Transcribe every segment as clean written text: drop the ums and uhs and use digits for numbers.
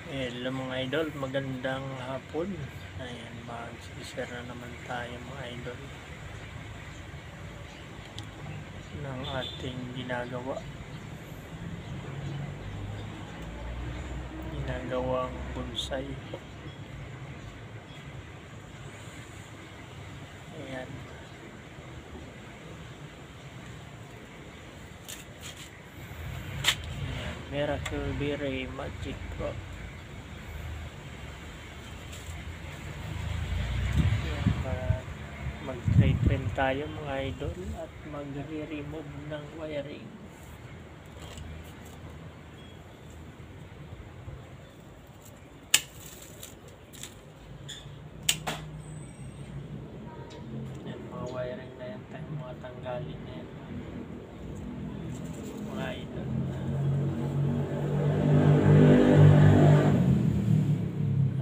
Hello mga idol, magandang hapon. Ayan, mag-share na naman tayo mga idol ng ating ginagawang bonsai. Ayan. Miracle Berry Magic Rock. Mag-trim tayo mga idol at mag-remove ng wiring. Yan, mga wiring na yan, mga tanggalin na yan mga idol.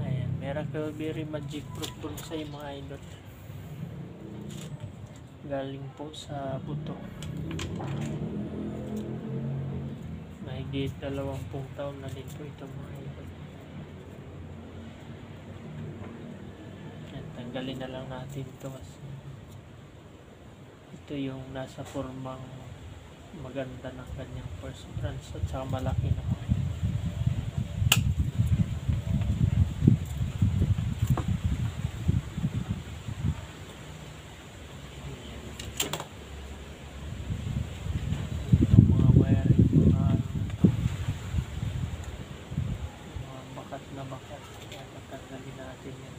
Ayan, Miracle Berry Magic Fruit Bonsai mga idol. Galing po sa buto. Mahigit 20 taon na din po ito mga idol. Yan, tanggalin na lang natin ito kasi ito yung nasa formang maganda ng kanyang first branch at saka malaki na mga idol. Na bakat, kaya tatanggalin natin yan.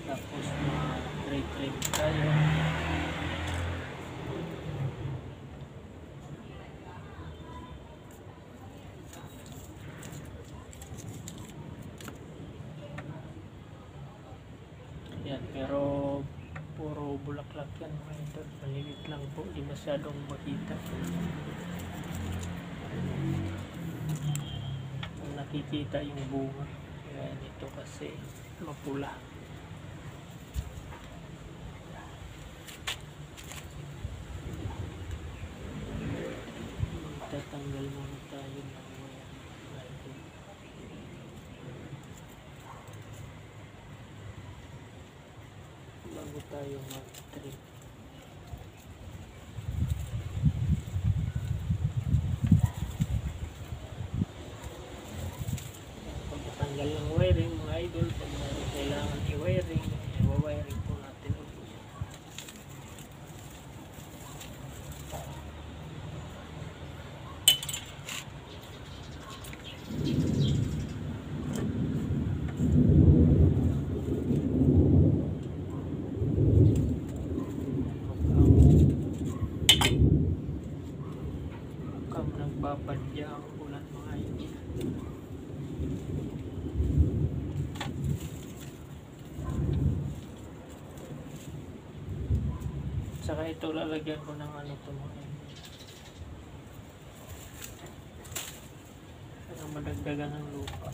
Tapos trim tayo. Yan, pero puro bulaklak yan mga idol. Maliit lang po, di masyadong makita. Kung nakikita yung bunga, yan ito kasi mapula. Magtatanggal muna tayo ng bago tayo mag-trim. Pagkatanggal ng wiring mga idol, pag kailangan i-wiring, i-wiring po natin ulit. Babadya ang ulan mga idol. Saka ito lalagyan ko ng ano to mga idol. Para madagdagan ng lupa.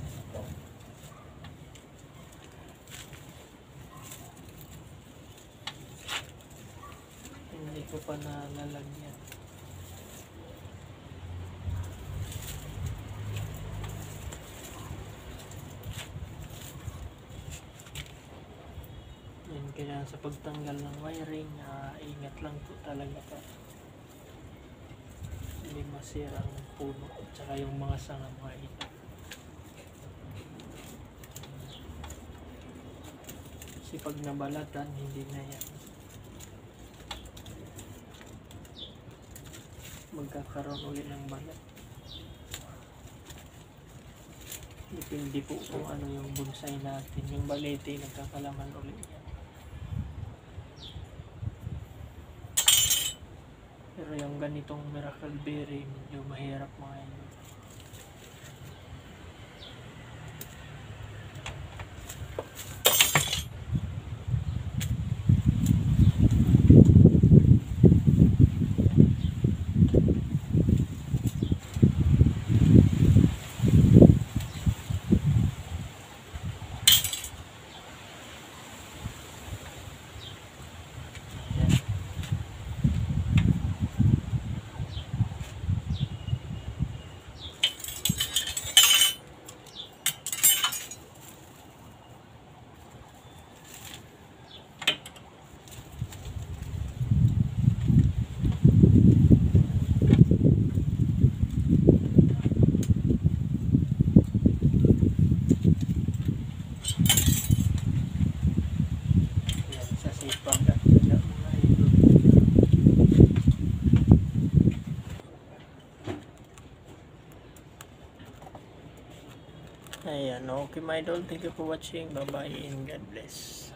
Hindi ko pa nalalagyan. Kaya sa pagtanggal ng wiring, ingat lang po talaga pa hindi masira ang puno at saka yung mga sanga mga ito. Kasi pag nabalatan, hindi na yan magkakaroon ulit ng balat. Depende po kung ano yung bonsai natin. Yung balete, nagkakalaman ulit yan. Pero yung ganitong Miracle Berry, medyo mahirap mga idol. Okay, my idol. Thank you for watching. Bye-bye and God bless.